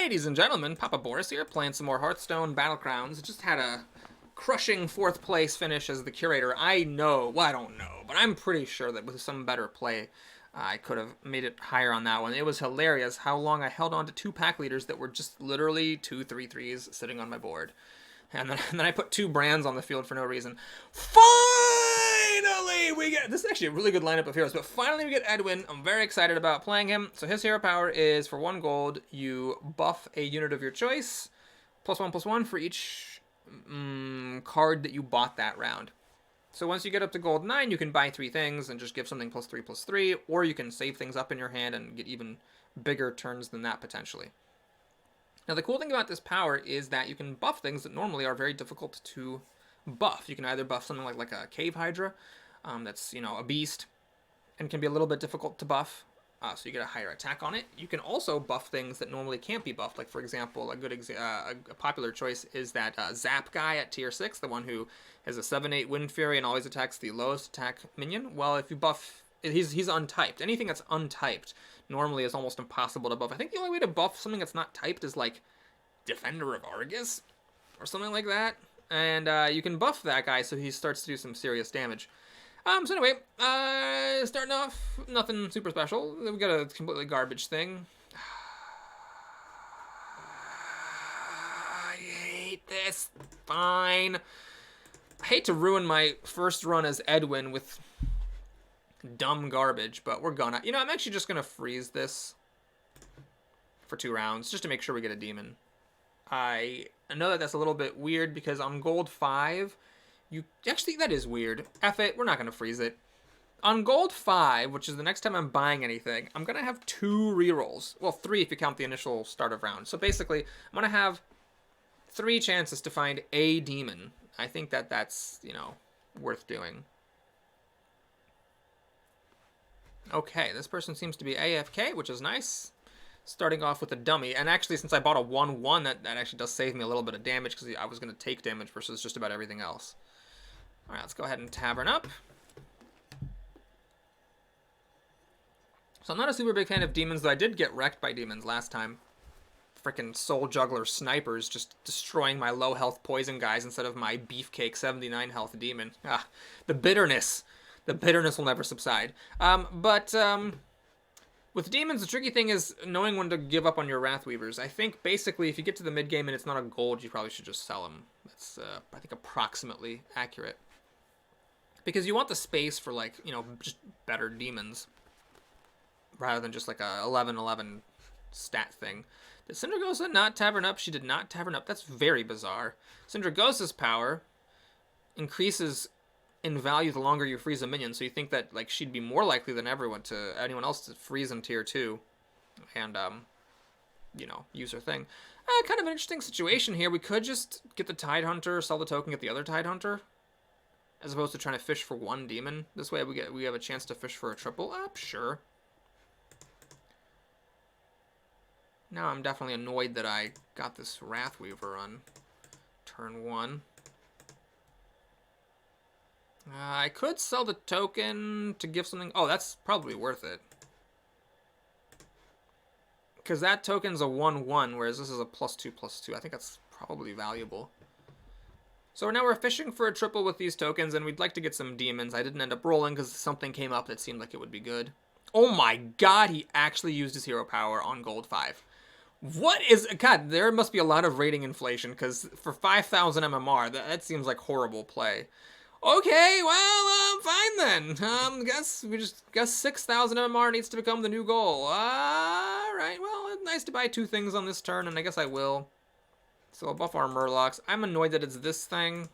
Ladies and gentlemen, Papa Boris here, playing some more Hearthstone Battlegrounds. Just had a crushing 4th place finish as the curator. I know, well, I don't know, but I'm pretty sure that with some better play, I could have made it higher on that one. It was hilarious how long I held on to 2 pack leaders that were just literally 2 3/3s sitting on my board. And then I put 2 brands on the field for no reason. Finally, we get... This is actually a really good lineup of heroes, but finally we get EDWIN. I'm very excited about playing him. So his hero power is, for 1 gold, you buff a unit of your choice. +1/+1 for each card that you bought that round. So once you get up to gold 9, you can buy 3 things and just give something +3/+3, or you can save things up in your hand and get even bigger turns than that, potentially. Now, the cool thing about this power is that you can buff things that normally are very difficult to buff. You can either buff something like a Cave Hydra, that's, you know, a beast, and can be a little bit difficult to buff, so you get a higher attack on it. You can also buff things that normally can't be buffed. Like, for example, a popular choice is that Zap guy at tier 6, the one who has a 7/8 Wind Fury and always attacks the lowest attack minion. Well, if you buff... He's untyped. Anything that's untyped normally is almost impossible to buff. I think the only way to buff something that's not typed is, like, Defender of Argus or something like that. And you can buff that guy so he starts to do some serious damage. So anyway, starting off, nothing super special. We got a completely garbage thing. I hate this. Fine. I hate to ruin my first run as EDWIN with dumb garbage, but we're gonna... You know, I'm actually just gonna freeze this for 2 rounds, just to make sure we get a demon. I know that that's a little bit weird, because on gold 5, you... Actually, that is weird. F it, we're not gonna freeze it. On gold 5, which is the next time I'm buying anything, I'm gonna have 2 rerolls. Well, 3 if you count the initial start of round. So basically, I'm gonna have 3 chances to find a demon. I think that that's, you know, worth doing. Okay, this person seems to be AFK, which is nice. Starting off with a dummy. And actually, since I bought a 1/1, that actually does save me a little bit of damage, because I was going to take damage versus just about everything else. Alright, let's go ahead and Tavern up. So I'm not a super big fan of demons, though I did get wrecked by demons last time. Frickin' Soul Juggler snipers just destroying my low health poison guys instead of my beefcake 79 health demon. Ah, the bitterness. The bitterness will never subside. With demons, the tricky thing is knowing when to give up on your Wrathweavers. I think, basically, if you get to the mid-game and it's not a gold, you probably should just sell them. That's, I think, approximately accurate. Because you want the space for, like, you know, just better demons, rather than just, like, a 11/11 stat thing. Did Syndragosa not Tavern up? She did not Tavern up. That's very bizarre. Syndragosa's power increases in value the longer you freeze a minion, so you think that, like, she'd be more likely than anyone else to freeze in tier 2 and you know, use her thing. Kind of an interesting situation here. We could just get the Tidehunter, sell the token, get the other Tidehunter, as opposed to trying to fish for 1 demon. This way we have a chance to fish for a triple up. Sure. Now I'm definitely annoyed that I got this Wrathweaver on turn 1. I could sell the token to give something... Oh, that's probably worth it. Because that token's a 1/1, whereas this is a +2/+2. I think that's probably valuable. So now we're fishing for a triple with these tokens, and we'd like to get some demons. I didn't end up rolling because something came up that seemed like it would be good. Oh my god, he actually used his hero power on gold 5. What is... God, there must be a lot of rating inflation, because for 5,000 MMR, that seems like horrible play. Okay, well, fine then. Guess 6,000 MMR needs to become the new goal. Alright, well, it's nice to buy 2 things on this turn, and I guess I will. So I'll buff our Murlocs. I'm annoyed that it's this thing,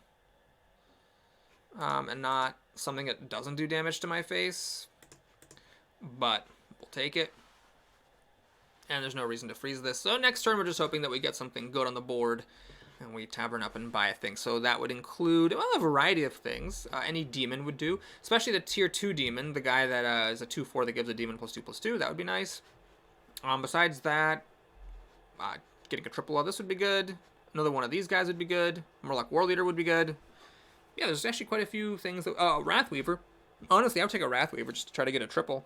and not something that doesn't do damage to my face. But we'll take it. And there's no reason to freeze this. So next turn, we're just hoping that we get something good on the board, and we Tavern up and buy a thing. So that would include, well, a variety of things. Any demon would do, especially the tier 2 demon, the guy that is a 2/4 that gives a demon +2/+2. That would be nice. Besides that, getting a triple of this would be good. Another one of these guys would be good. Murloc War Leader would be good. Yeah, there's actually quite a few things. Wrathweaver. Honestly, I would take a Wrathweaver just to try to get a triple.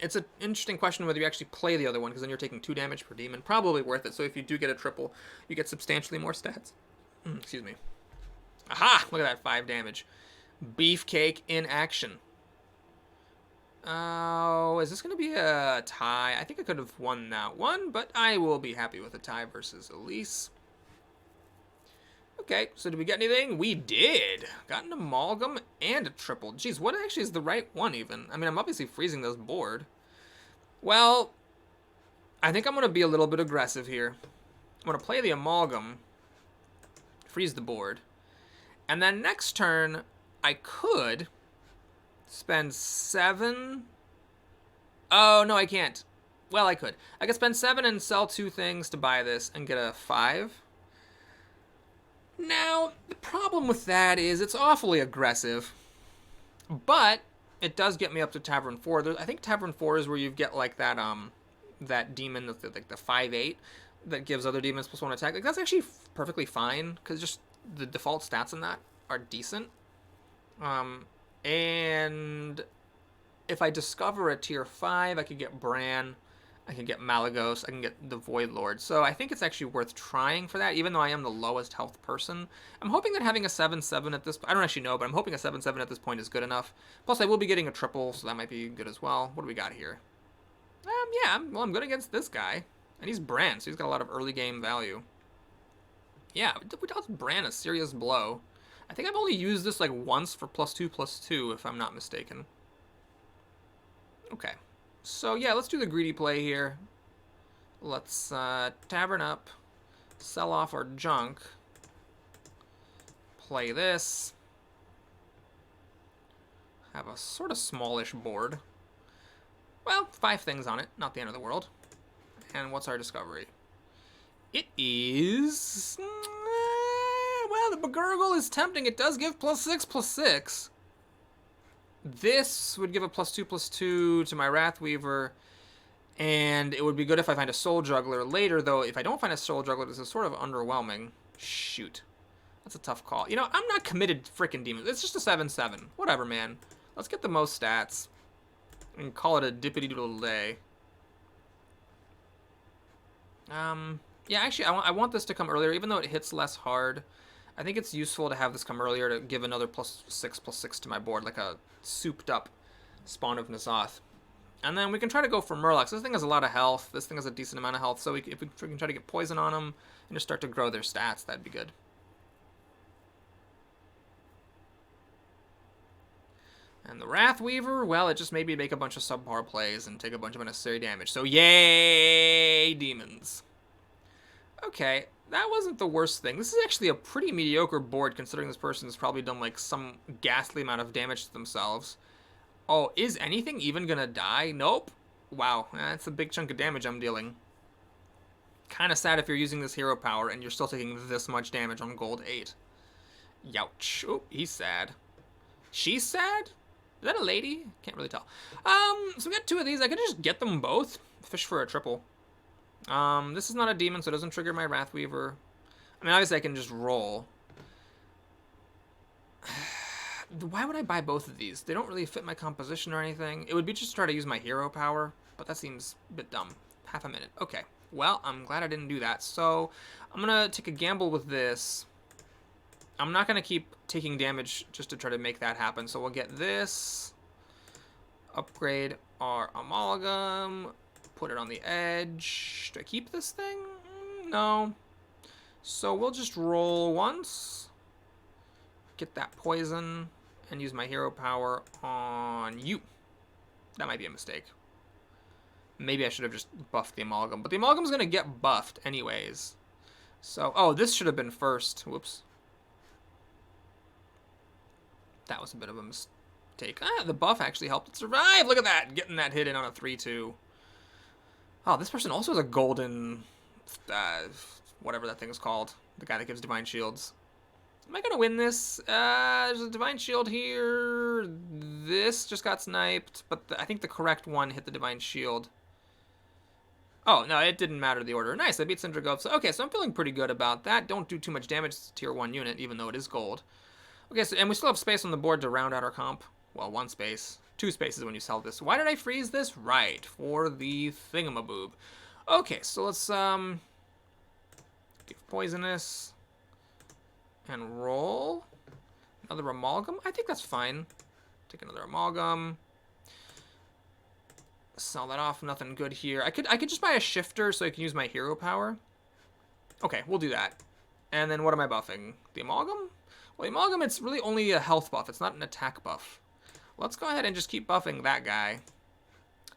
It's an interesting question whether you actually play the other one, because then you're taking 2 damage per demon. Probably worth it. So if you do get a triple, you get substantially more stats. Excuse me. Aha! Look at that, 5 damage. Beefcake in action. Oh, is this going to be a tie? I think I could have won that one, but I will be happy with a tie versus Elise. Okay, so did we get anything? We did. Got an Amalgam and a triple. Jeez, what actually is the right one even? I mean, I'm obviously freezing this board. Well, I think I'm going to be a little bit aggressive here. I'm going to play the Amalgam, freeze the board, and then next turn, I could spend 7. Oh, no, I can't. Well, I could. I could spend 7 and sell 2 things to buy this and get a 5. Now, the problem with that is it's awfully aggressive, but it does get me up to Tavern 4. I think Tavern 4 is where you get like that demon, like the 5/8, that gives other demons +1 attack. Like, that's actually perfectly fine, because just the default stats in that are decent. And if I discover a tier 5, I could get Bran, I can get Malagos, I can get the Void Lord. So I think it's actually worth trying for that, even though I am the lowest health person. I'm hoping that having a 7/7 at this... I don't actually know, but I'm hoping a 7/7 at this point is good enough. Plus, I will be getting a triple, so that might be good as well. What do we got here? Yeah, well, I'm good against this guy. And he's Bran, so he's got a lot of early game value. Yeah, we dealt Bran a serious blow. I think I've only used this like once for +2/+2, if I'm not mistaken. Okay. So, yeah, let's do the greedy play here. Let's tavern up, sell off our junk, play this, have a sort of smallish board. Well, 5 things on it, not the end of the world. And what's our discovery? It is... well, the Begurgle is tempting. It does give +6/+6. This would give a +2/+2 to my Wrathweaver, and it would be good if I find a Soul Juggler later, though if I don't find a Soul Juggler, this is sort of underwhelming. Shoot. That's a tough call. You know, I'm not committed to frickin' demons. It's just a 7/7. Whatever, man. Let's get the most stats and call it a dippity-doodle day. Yeah, actually, I want this to come earlier, even though it hits less hard. I think it's useful to have this come earlier to give another +6/+6 to my board, like a souped-up Spawn of N'Zoth. And then we can try to go for Murlocs. This thing has a lot of health. This thing has a decent amount of health, so if we can try to get poison on them and just start to grow their stats, that'd be good. And the Wrathweaver, well, it just made me make a bunch of subpar plays and take a bunch of unnecessary damage. So yay, demons. Okay, that wasn't the worst thing. This is actually a pretty mediocre board, considering this person's probably done like some ghastly amount of damage to themselves. Oh, is anything even gonna die? Nope. Wow, that's a big chunk of damage I'm dealing. Kind of sad if you're using this hero power and you're still taking this much damage on gold 8. Youch. Oh, he's sad. She's sad? Is that a lady? Can't really tell. So we got 2 of these. I could just get them both. Fish for a triple. This is not a demon, so it doesn't trigger my Wrathweaver. I mean, obviously I can just roll. Why would I buy both of these? They don't really fit my composition or anything. It would be just to try to use my hero power, but that seems a bit dumb. Half a minute. Okay. Well, I'm glad I didn't do that. So, I'm going to take a gamble with this. I'm not going to keep taking damage just to try to make that happen. So, we'll get this. Upgrade our Amalgam. Put it on the edge. Do I keep this thing? No. So, we'll just roll once. Get that poison. And use my hero power on you. That might be a mistake. Maybe I should have just buffed the Amalgam. But the Amalgam's going to get buffed anyways. So, oh, this should have been first. Whoops. That was a bit of a mistake. Ah, the buff actually helped it survive. Look at that. Getting that hit in on a 3/2. Oh, this person also has a golden... whatever that thing is called. The guy that gives Divine Shields. Am I going to win this? There's a Divine Shield here. This just got sniped. But I think the correct one hit the Divine Shield. Oh, no, it didn't matter the order. Nice, I beat Syndragov. So, okay, so I'm feeling pretty good about that. Don't do too much damage to tier 1 unit, even though it is gold. Okay, so and we still have space on the board to round out our comp. Well, 1 space. 2 spaces when you sell this. Why did I freeze this? Right, for the thingamaboob. Okay, so let's give poisonous and roll another amalgam. I think that's fine. Take another amalgam. Sell that off. Nothing good here. I could just buy a shifter so I can use my hero power. Okay, we'll do that. And then what am I buffing? The amalgam? Well, the amalgam, it's really only a health buff. It's not an attack buff. Let's go ahead and just keep buffing that guy.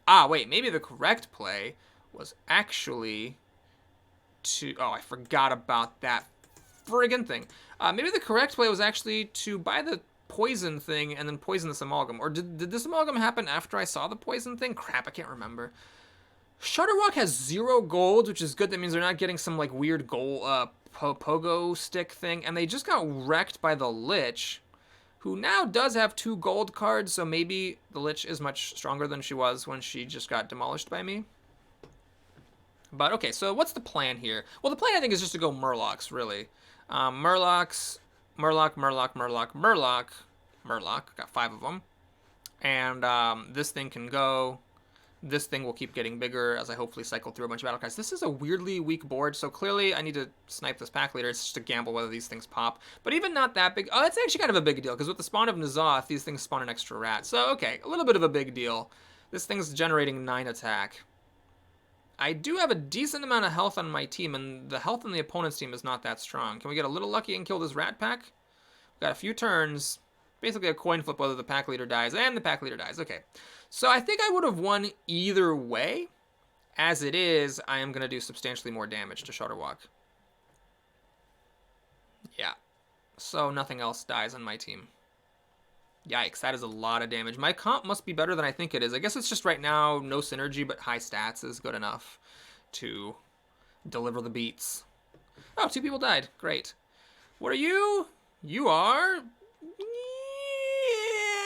Ah, wait, maybe the correct play was actually to... Oh, I forgot about that friggin' thing. Maybe the correct play was actually to buy the poison thing and then poison this amalgam. Or did this amalgam happen after I saw the poison thing? Crap, I can't remember. Shudderwalk has 0 gold, which is good. That means they're not getting some like weird gold pogo stick thing. And they just got wrecked by the Lich, who now does have 2 gold cards. So maybe the Lich is much stronger than she was when she just got demolished by me. But okay, so what's the plan here? Well, the plan I think is just to go Murlocs, really. Murlocs, Murloc, Murloc, Murloc, Murloc, Murloc. Got 5 of them. And this thing can go. This thing will keep getting bigger as I hopefully cycle through a bunch of battle cards. This is a weirdly weak board, so clearly I need to snipe this pack leader. It's just a gamble whether these things pop. But even not that big. Oh, it's actually kind of a big deal, because with the spawn of N'Zoth, these things spawn an extra rat. So, okay, a little bit of a big deal. This thing's generating 9 attack. I do have a decent amount of health on my team, and the health on the opponent's team is not that strong. Can we get a little lucky and kill this rat pack? We've got a few turns. Basically a coin flip whether the pack leader dies, and the pack leader dies. Okay. So I think I would have won either way. As it is, I am going to do substantially more damage to Shudderwalk. Yeah. So nothing else dies on my team. Yikes, that is a lot of damage. My comp must be better than I think it is. I guess it's just right now no synergy, but high stats is good enough to deliver the beats. Oh, 2 people died. Great. What are you? You are...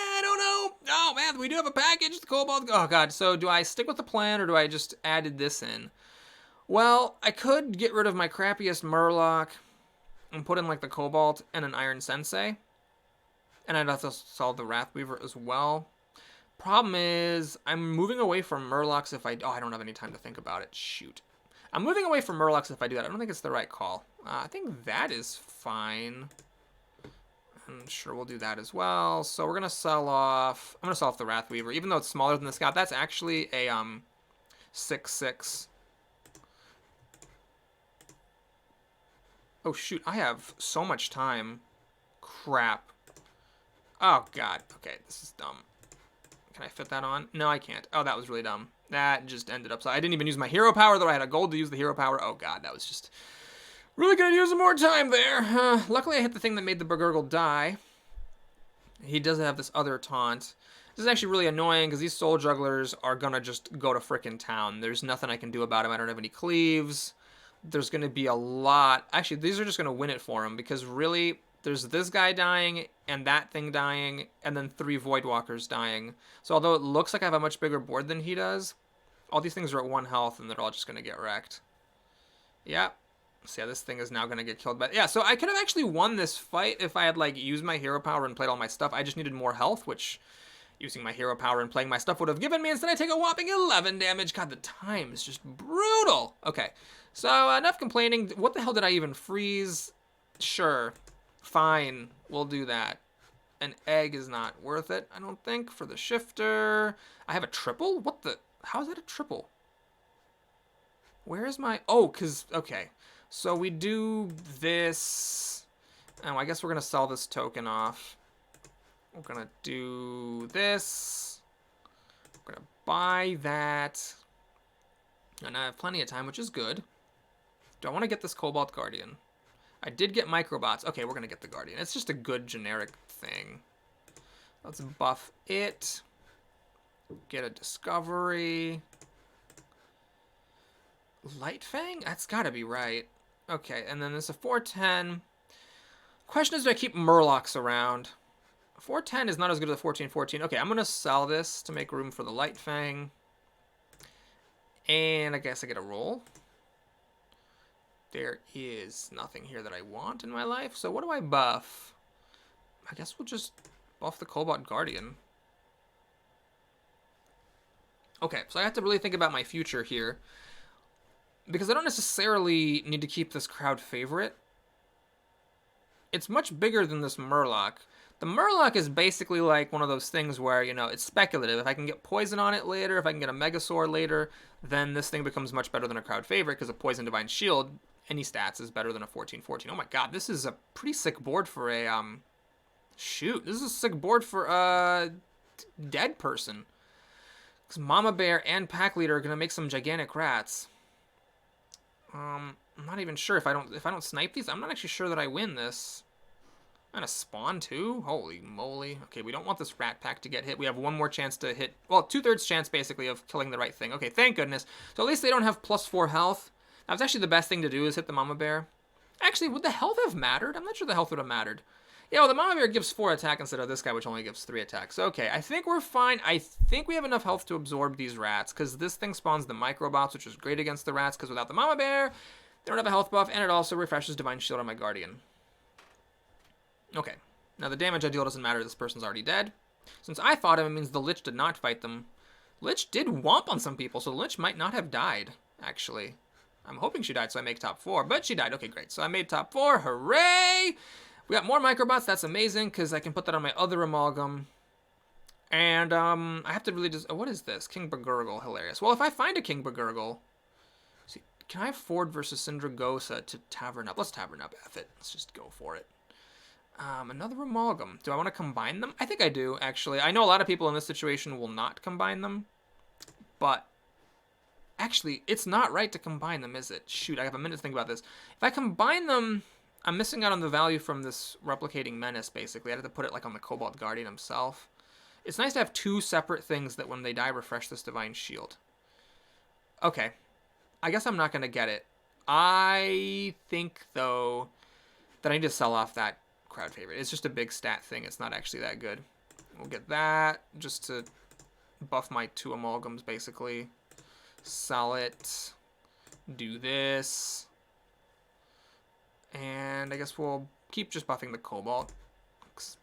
I don't know. Oh, man, we do have a package. The Cobalt. Oh, God. So do I stick with the plan, or do I just added this in? Well, I could get rid of my crappiest Murloc and put in, like, the Cobalt and an Iron Sensei. And I'd have to solve the Wrathweaver as well. Problem is, I'm moving away from Murlocs if I... Oh, I don't have any time to think about it. Shoot. I'm moving away from Murlocs if I do that. I don't think it's the right call. I think that is fine. I'm sure we'll do that as well. So we're going to sell off... I'm going to sell off the Wrathweaver. Even though it's smaller than the Scout, that's actually a 6/6. Oh, shoot. I have so much time. Crap. Oh, God. Okay, this is dumb. Can I fit that on? No, I can't. Oh, that was really dumb. That just ended up... So I didn't even use my hero power, though I had a gold to use the hero power. Oh, God, that was just... Really gonna use some more time there. Luckily, I hit the thing that made the Burgurgle die. He does have this other taunt. This is actually really annoying, because these Soul Jugglers are gonna just go to frickin' town. There's nothing I can do about him. I don't have any cleaves. There's gonna be a lot... Actually, these are just gonna win it for him, because really... There's this guy dying, and that thing dying, and then 3 Voidwalkers dying. So although it looks like I have a much bigger board than he does, all these things are at 1 health, and they're all just going to get wrecked. Yeah. So yeah, this thing is now going to get killed. But yeah, so I could have actually won this fight if I had, like, used my hero power and played all my stuff. I just needed more health, which using my hero power and playing my stuff would have given me. Instead, I take a whopping 11 damage. God, the time is just brutal. Okay, so enough complaining. What the hell did I even freeze? Sure. Fine, we'll do that. An egg is not worth it, I don't think, for the shifter. I have a triple? What the? How is that a triple? Where is my... Oh, because... Okay. So we do this... Oh, I guess we're going to sell this token off. We're going to do this. We're going to buy that. And I have plenty of time, which is good. Do I want to get this Cobalt Guardian? I did get Microbots. Okay, we're going to get the Guardian. It's just a good generic thing. Let's buff it. Get a Discovery. Light Fang? That's got to be right. Okay, and then there's a 410. Question is, do I keep Murlocs around? 410 is not as good as a 1414. Okay, I'm going to sell this to make room for the Light Fang. And I guess I get a roll. There is nothing here that I want in my life. So what do I buff? I guess we'll just buff the Cobalt Guardian. Okay, so I have to really think about my future here. Because I don't necessarily need to keep this crowd favorite. It's much bigger than this Murloc. The Murloc is basically like one of those things where, you know, it's speculative. If I can get poison on it later, if I can get a Megasaur later, then this thing becomes much better than a crowd favorite because a Poison Divine Shield, any stats, is better than a 14/14. Oh my god, this is a pretty sick board for a, shoot, this is a sick board for a dead person. Because Mama Bear and Pack Leader are going to make some gigantic rats. I'm not even sure if I don't snipe these. I'm not actually sure that I win this. And a spawn too? Holy moly. Okay, we don't want this rat pack to get hit. We have one more chance to hit, well, 2/3 chance basically of killing the right thing. Okay, thank goodness. So at least they don't have +4 health. That's actually the best thing to do is hit the Mama Bear. Actually, would the health have mattered? I'm not sure the health would have mattered. Yeah, well, the Mama Bear gives 4 attack instead of this guy, which only gives 3 attacks. Okay, I think we're fine. I think we have enough health to absorb these rats, because this thing spawns the Microbots, which is great against the rats, because without the Mama Bear, they don't have a health buff, and it also refreshes Divine Shield on my Guardian. Okay, now the damage I deal doesn't matter. This person's already dead. Since I fought him, it means the Lich did not fight them. Lich did womp on some people, so the Lich might not have died, actually. I'm hoping she died, so I make top 4, but she died. Okay, great. So I made top 4. Hooray! We got more Microbots. That's amazing, because I can put that on my other Amalgam. And I have to really just... Oh, what is this? King Bagurgle. Hilarious. Well, if I find a King Bagurgle... See, can I afford versus Syndragosa to Tavern Up? Let's Tavern Up, F it. Let's just go for it. Another Amalgam. Do I want to combine them? I think I do, actually. I know a lot of people in this situation will not combine them. But... Actually, it's not right to combine them, is it? Shoot, I have a minute to think about this. If I combine them... I'm missing out on the value from this replicating menace, basically. I'd have to put it like on the Cobalt Guardian himself. It's nice to have 2 separate things that when they die refresh this Divine Shield. Okay. I guess I'm not going to get it. I think, though, that I need to sell off that crowd favorite. It's just a big stat thing. It's not actually that good. We'll get that just to buff my 2 Amalgams, basically. Sell it. Do this. And I guess we'll keep just buffing the Cobalt.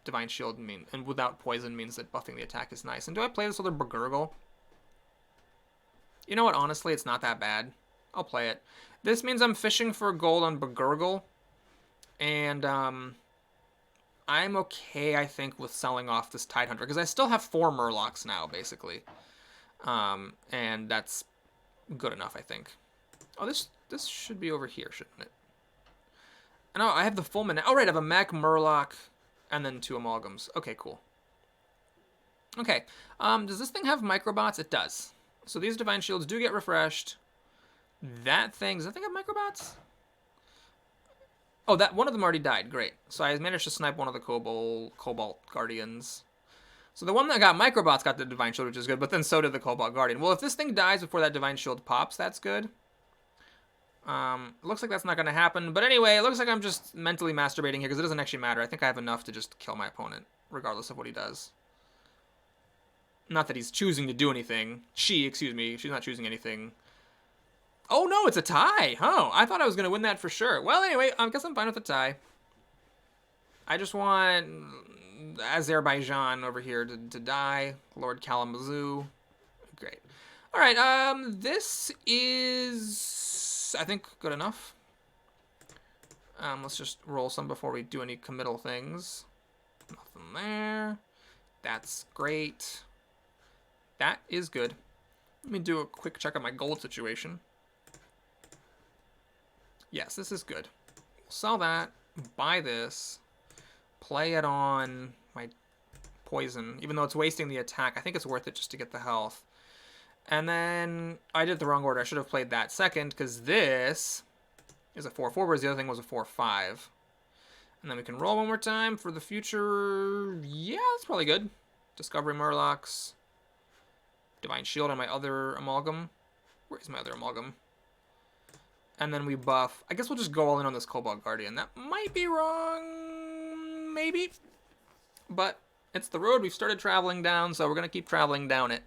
Divine Shield and without poison means that buffing the attack is nice. And do I play this other Bagurgle? You know what? Honestly, it's not that bad. I'll play it. This means I'm fishing for gold on Bagurgle. And I'm okay, I think, with selling off this Tidehunter. Because I still have 4 Murlocs now, basically. And that's good enough, I think. Oh, this should be over here, shouldn't it? No, I have the full mana. Oh, right, I have a Mech, Murloc, and then 2 Amalgams. Okay, cool. Okay, does this thing have Microbots? It does. So these Divine Shields do get refreshed. That thing, does that thing have Microbots? Oh, that one of them already died. Great. So I managed to snipe one of the Cobalt Guardians. So the one that got Microbots got the Divine Shield, which is good, but then so did the Cobalt Guardian. Well, if this thing dies before that Divine Shield pops, that's good. It looks like that's not going to happen. But anyway, it looks like I'm just mentally masturbating here because it doesn't actually matter. I think I have enough to just kill my opponent, regardless of what he does. Not that he's choosing to do anything. Excuse me, she's not choosing anything. Oh no, it's a tie! Oh, I thought I was going to win that for sure. Well, anyway, I guess I'm fine with the tie. I just want Azerbaijan over here to die. Lord Kalamazoo. Great. Alright, this is, I think, good enough. Let's just roll some before we do any committal things. Nothing there. That's great. That is good. Let me do a quick check on my gold situation. Yes, this is good. Sell that, buy this, play it on my poison. Even though it's wasting the attack, I think it's worth it just to get the health. And then I did the wrong order. I should have played that second because this is a 4/4, whereas the other thing was a 4/5. And then we can roll one more time for the future. Yeah, that's probably good. Discovery Murlocs. Divine Shield on my other Amalgam. Where's my other Amalgam? And then we buff. I guess we'll just go all in on this Cobalt Guardian. That might be wrong. Maybe. But it's the road we've started traveling down, so we're going to keep traveling down it.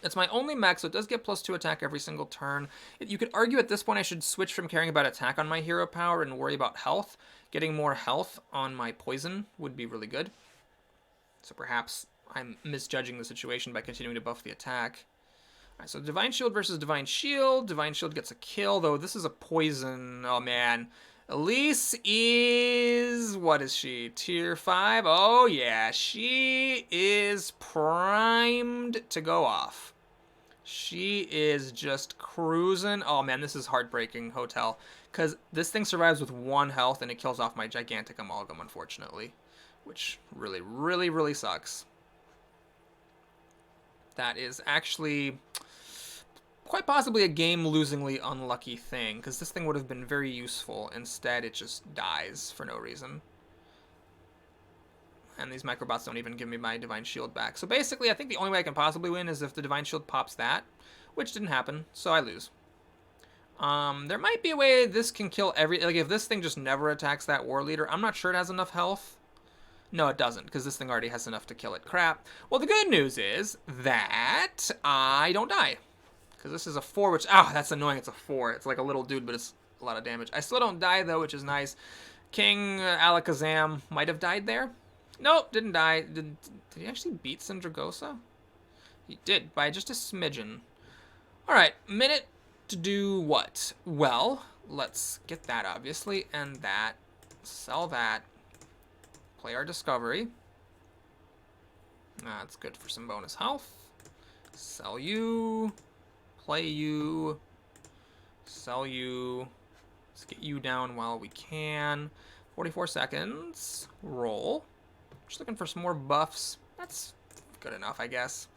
It's my only mech, so it does get +2 attack every single turn. You could argue at this point I should switch from caring about attack on my hero power and worry about health. Getting more health on my poison would be really good. So perhaps I'm misjudging the situation by continuing to buff the attack. Alright, so Divine Shield versus Divine Shield. Divine Shield gets a kill, though this is a poison. Oh, man. Elise is... What is she? Tier 5? Oh, yeah. She is primed to go off. She is just cruising. Oh, man, this is heartbreaking, Hotel. Because this thing survives with 1 health, and it kills off my gigantic Amalgam, unfortunately. Which really, really, really sucks. That is actually quite possibly a game-losingly unlucky thing, because this thing would have been very useful. Instead, it just dies for no reason. And these microbots don't even give me my Divine Shield back. So basically, I think the only way I can possibly win is if the Divine Shield pops that, which didn't happen, so I lose. There might be a way this can kill every... Like, if this thing just never attacks that War Leader, I'm not sure it has enough health. No, it doesn't, because this thing already has enough to kill it. Crap. Well, the good news is that I don't die. Because this is a 4, which... Oh, that's annoying. It's a 4. It's like a little dude, but it's a lot of damage. I still don't die, though, which is nice. King Alakazam might have died there. Nope, didn't die. Did he actually beat Syndragosa? He did, by just a smidgen. Alright, minute to do what? Well, let's get that, obviously, and that. Sell that. Play our Discovery. That's good for some bonus health. Sell you. Play you. Sell you. Let's get you down while we can. 44 seconds. Roll. Just looking for some more buffs. That's good enough, I guess.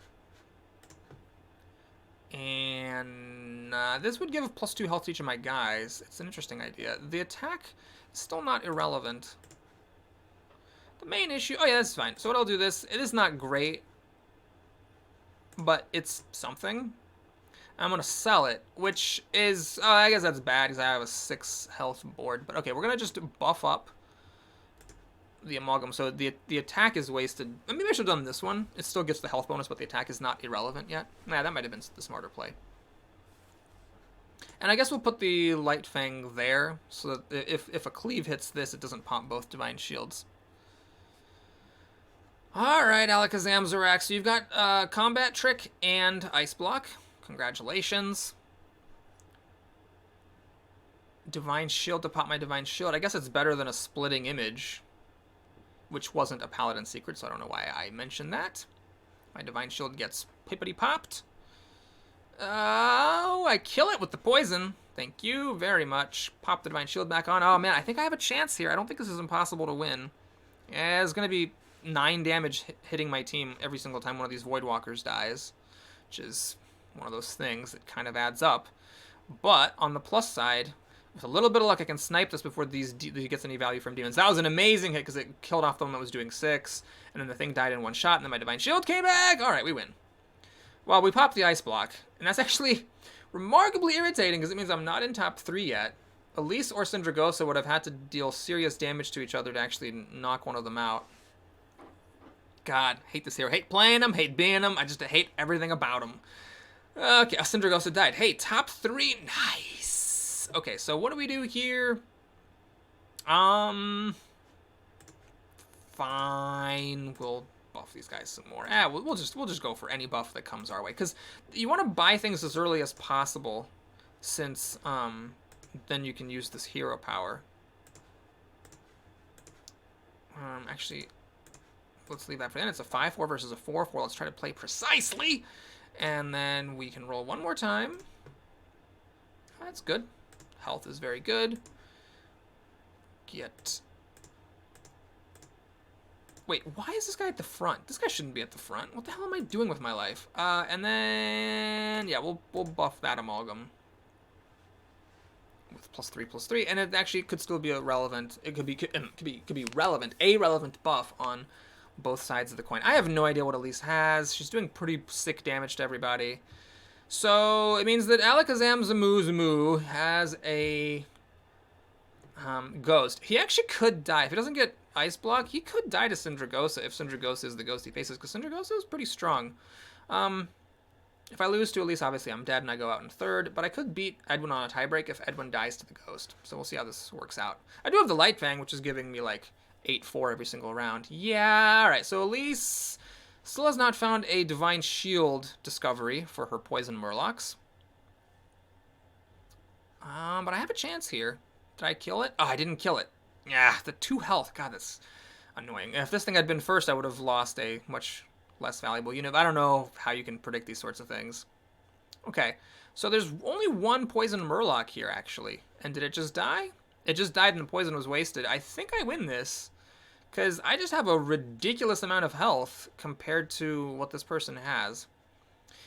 And this would give +2 health to each of my guys. It's an interesting idea. The attack is still not irrelevant. The main issue... Oh, yeah, that's fine. So what I'll do this... It is not great, but it's something. I'm going to sell it, which is... I guess that's bad because I have a 6 health board. But okay, we're going to just buff up the Amalgam. So the attack is wasted. Maybe I should have done this one. It still gets the health bonus, but the attack is not irrelevant yet. Nah, that might have been the smarter play. And I guess we'll put the Light Fang there, so that if a cleave hits this, it doesn't pop both Divine Shields. Alright, Alakazam Zorak. So you've got Combat Trick and Ice Block. Congratulations. Divine Shield to pop my Divine Shield. I guess it's better than a Splitting Image, which wasn't a Paladin secret, so I don't know why I mentioned that. My Divine Shield gets pippity-popped. Oh, I kill it with the poison. Thank you very much. Pop the Divine Shield back on. Oh, man, I think I have a chance here. I don't think this is impossible to win. Yeah, it's going to be 9 damage hitting my team every single time one of these Void Walkers dies, which is one of those things that kind of adds up. But on the plus side, with a little bit of luck, I can snipe this before he gets any value from demons. That was an amazing hit because it killed off the one that was doing 6, and then the thing died in 1 shot, and then my Divine Shield came back. All right, we win. Well, we popped the Ice Block, and that's actually remarkably irritating because it means I'm not in top 3 yet. Elise or Syndragosa would have had to deal serious damage to each other to actually knock one of them out. God, hate this hero. Hate playing him, hate being him. I just hate everything about him. Okay, Syndragosa died. Hey, top 3. Nice. Okay, so what do we do here? Fine. We'll buff these guys some more. We'll just go for any buff that comes our way, because you want to buy things as early as possible, since then you can use this hero power. Actually, let's leave that for then. It's a 5-4 versus a 4-4. Let's try to play precisely, and then we can roll one more time. That's good. Health is very good. Wait, why is this guy at the front? This guy shouldn't be at the front. What the hell am I doing with my life? And then, yeah, we'll buff that Amalgam with +3/+3, and it actually could still be a relevant. It could be relevant, a relevant buff on both sides of the coin. I have no idea what Elise has. She's doing pretty sick damage to everybody. So it means that Alakazam Zamu has a Ghost. He actually could die. If he doesn't get Ice Block, he could die to Syndragosa if Syndragosa is the ghost he faces, because Syndragosa is pretty strong. If I lose to Elise, obviously I'm dead and I go out in 3rd, but I could beat Edwin on a tiebreak if Edwin dies to the ghost. So we'll see how this works out. I do have the Light Fang, which is giving me like 8-4 every single round. Yeah, alright, so Elise Still has not found a Divine Shield discovery for her Poison Murlocs. But I have a chance here. Did I kill it? Oh, I didn't kill it. Yeah, the 2 health. God, that's annoying. If this thing had been first, I would have lost a much less valuable unit. I don't know how you can predict these sorts of things. Okay, so there's only 1 Poison Murloc here, actually. And did it just die? It just died and the poison was wasted. I think I win this, because I just have a ridiculous amount of health compared to what this person has.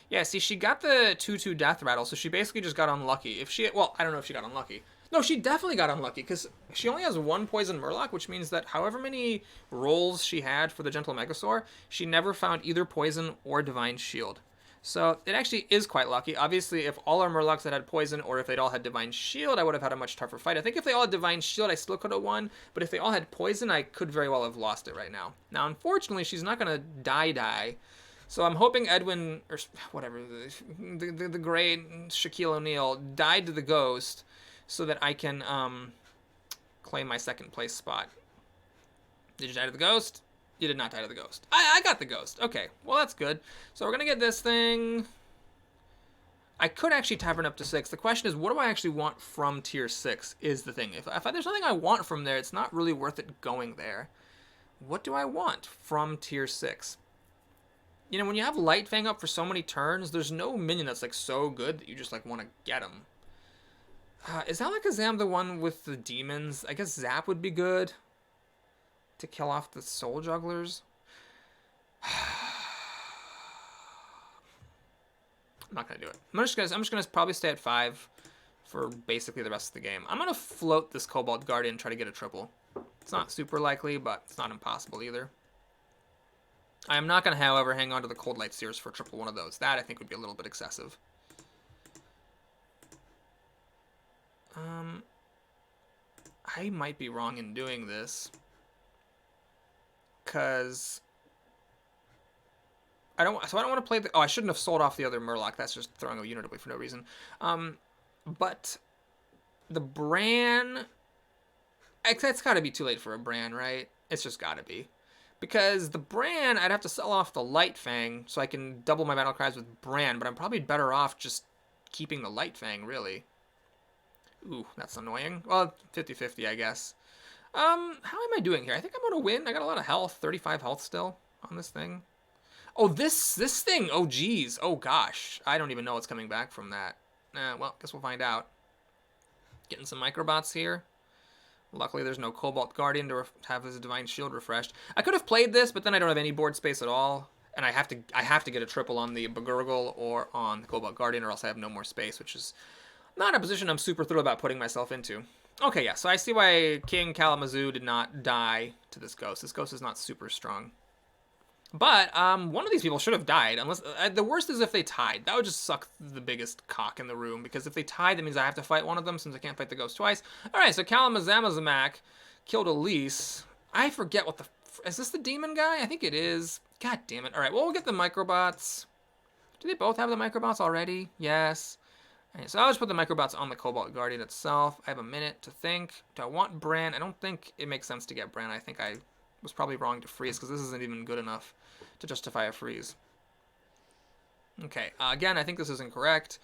Yeah, see, she got the 2/2 death rattle, so she basically just got unlucky. If she, well, I don't know if she got unlucky. No, she definitely got unlucky, because she only has 1 Poison Murloc, which means that however many rolls she had for the Gentle Megasaur, she never found either Poison or Divine Shield. So it actually is quite lucky. Obviously, if all our Murlocs had Poison, or if they'd all had Divine Shield, I would have had a much tougher fight. I think if they all had Divine Shield, I still could have won, but if they all had Poison, I could very well have lost it right now. Now, unfortunately, she's not going to die. So I'm hoping Edwin, or whatever, the great Shaquille O'Neal died to the ghost so that I can claim my 2nd place spot. Did you die to the ghost? You did not die to the ghost. I got the ghost. Okay, well, that's good. So we're going to get this thing. I could actually tavern up to 6. The question is, what do I actually want from tier 6 is the thing. If there's nothing I want from there, it's not really worth it going there. What do I want from tier 6? You know, when you have Light Fang up for so many turns, there's no minion that's, like, so good that you just, like, want to get him. Is Alakazam the one with the demons? I guess Zap would be good to kill off the Soul Jugglers. I'm not going to do it. I'm just gonna probably stay at 5 for basically the rest of the game. I'm going to float this Cobalt Guardian and try to get a triple. It's not super likely, but it's not impossible either. I am not going to, however, hang on to the Cold Light Sears for triple one of those. That, I think, would be a little bit excessive. I might be wrong in doing this, because I don't want to play the... Oh, I shouldn't have sold off the other Murloc. That's just throwing a unit away for no reason. But the Bran... That's got to be too late for a Bran, right? It's just got to be. Because the Bran, I'd have to sell off the Light Fang so I can double my battle cries with Bran, but I'm probably better off just keeping the Light Fang, really. Ooh, that's annoying. Well, 50-50, I guess. How am I doing here? I think I'm going to win. I got a lot of health, 35 health still on this thing. Oh, this thing, oh, geez. Oh, gosh. I don't even know what's coming back from that. Well, guess we'll find out. Getting some Microbots here. Luckily, there's no Cobalt Guardian to have his Divine Shield refreshed. I could have played this, but then I don't have any board space at all, and I have to get a triple on the Bagurgle or on the Cobalt Guardian, or else I have no more space, which is not a position I'm super thrilled about putting myself into. Okay, yeah, so I see why King Kalamazoo did not die to this ghost. This ghost is not super strong. But one of these people should have died, unless the worst is if they tied. That would just suck the biggest cock in the room, because if they tied, that means I have to fight one of them, since I can't fight the ghost twice. All right, so Kalamazamazamak killed Elise. I forget what the... Is this the demon guy? I think it is. God damn it. All right, well, we'll get the Microbots. Do they both have the Microbots already? Yes. All right, so I'll just put the Microbots on the Cobalt Guardian itself. I have a minute to think. Do I want Bran? I don't think it makes sense to get Bran. I think I was probably wrong to freeze, because this isn't even good enough to justify a freeze. Okay, again, I think this is incorrect.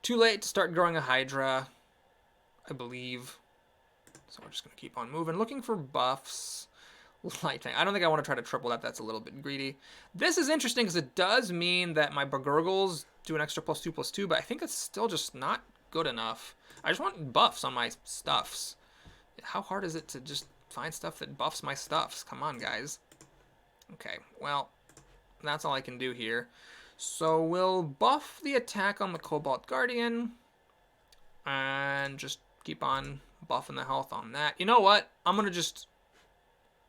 Too late to start growing a Hydra, I believe. So we're just going to keep on moving. Looking for buffs. Light Fang. I don't think I want to try to triple that. That's a little bit greedy. This is interesting because it does mean that my Bagurgles do an extra +2/+2, but I think it's still just not good enough. I just want buffs on my stuffs. How hard is it to just find stuff that buffs my stuffs? Come on, guys. Okay, well, that's all I can do here. So we'll buff the attack on the Cobalt Guardian and just keep on buffing the health on that. You know what? I'm going to just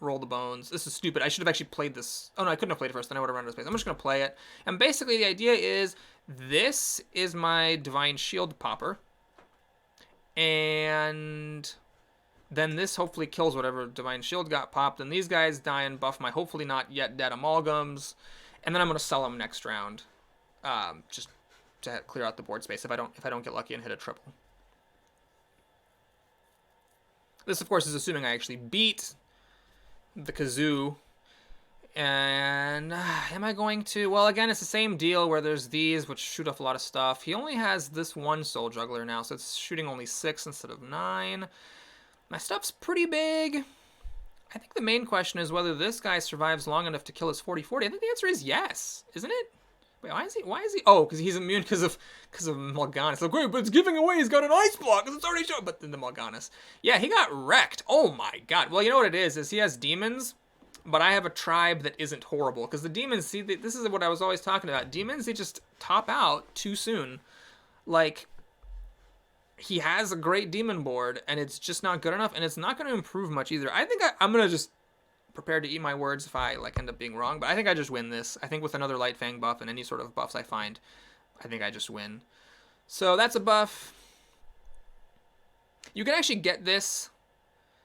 roll the bones. This is stupid. I should have actually played this. Oh, no, I couldn't have played it first. Then I would have run out of space. I'm just going to play it. And basically the idea is this is my Divine Shield popper. And then this hopefully kills whatever Divine Shield got popped. And these guys die and buff my hopefully not yet dead Amalgams. And then I'm going to sell them next round, just to clear out the board space if I don't get lucky and hit a triple. This, of course, is assuming I actually beat the Kazoo And am I going to... Well, again, it's the same deal where there's these, which shoot off a lot of stuff. He only has this one Soul Juggler now, so it's shooting only 6 instead of 9. My stuff's pretty big. I think the main question is whether this guy survives long enough to kill his 40-40. I think the answer is yes, isn't it? Wait, why is he? Oh, because he's immune because of Mal'Ganis. Like, great, but it's giving away. He's got an ice block because it's already shown. But then the Mal'Ganis. Yeah, he got wrecked. Oh my god. Well, you know what it is he has demons, but I have a tribe that isn't horrible. Because the demons, see, this is what I was always talking about. Demons, they just top out too soon. Like, he has a great demon board, and it's just not good enough, and it's not going to improve much either. I think I'm going to just prepare to eat my words if I like end up being wrong, but I think I just win this. I think with another Light Fang buff and any sort of buffs I find, I think I just win. So that's a buff. You can actually get this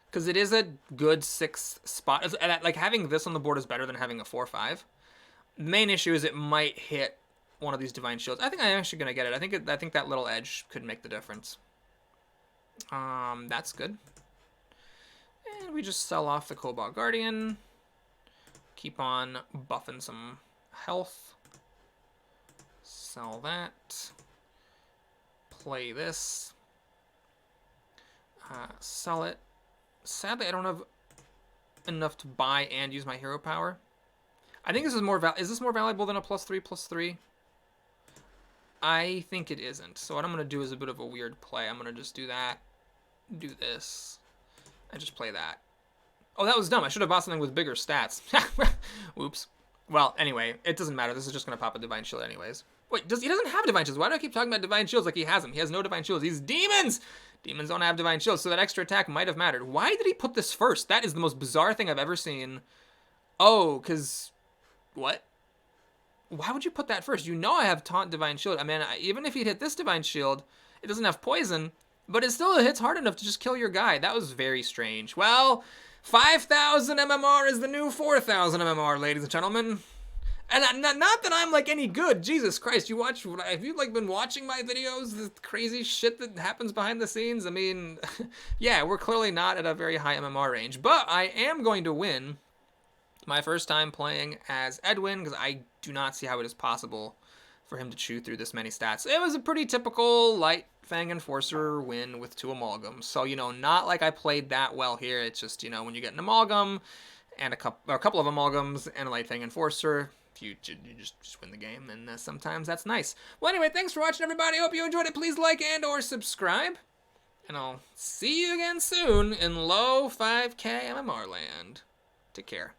because it is a good 6th spot. Like, having this on the board is better than having a 4/5. The main issue is it might hit one of these Divine Shields. I think I'm actually gonna get it. I think that little edge could make the difference. That's good. And we just sell off the Cobalt Guardian. Keep on buffing some health. Sell that. Play this. Sell it. Sadly, I don't have enough to buy and use my hero power. I think this is more is this more valuable than a +3/+3? I think it isn't. So what I'm going to do is a bit of a weird play. I'm going to just do that, do this, and just play that. Oh, that was dumb. I should have bought something with bigger stats. Oops. Well, anyway, it doesn't matter. This is just going to pop a Divine Shield anyways. Wait, he doesn't have Divine Shields. Why do I keep talking about Divine Shields like he has them? He has no Divine Shields. He's demons! Demons don't have Divine Shields, so that extra attack might have mattered. Why did he put this first? That is the most bizarre thing I've ever seen. Oh, because... What? Why would you put that first? You know I have Taunt Divine Shield. I mean, even if he'd hit this Divine Shield, it doesn't have poison, but it still hits hard enough to just kill your guy. That was very strange. Well, 5,000 MMR is the new 4,000 MMR, ladies and gentlemen. And not that I'm like any good. Jesus Christ, have you like been watching my videos? The crazy shit that happens behind the scenes? I mean, yeah, we're clearly not at a very high MMR range, but I am going to win my first time playing as EDWIN because I do not see how it is possible for him to chew through this many stats. It was a pretty typical Light Fang Enforcer win with 2 Amalgams. So, not like I played that well here. It's just, when you get an Amalgam and a couple of Amalgams and a Light Fang Enforcer, you just win the game, and sometimes that's nice. Well, anyway, thanks for watching, everybody. Hope you enjoyed it. Please like and or subscribe, and I'll see you again soon in low 5K MMR land. Take care.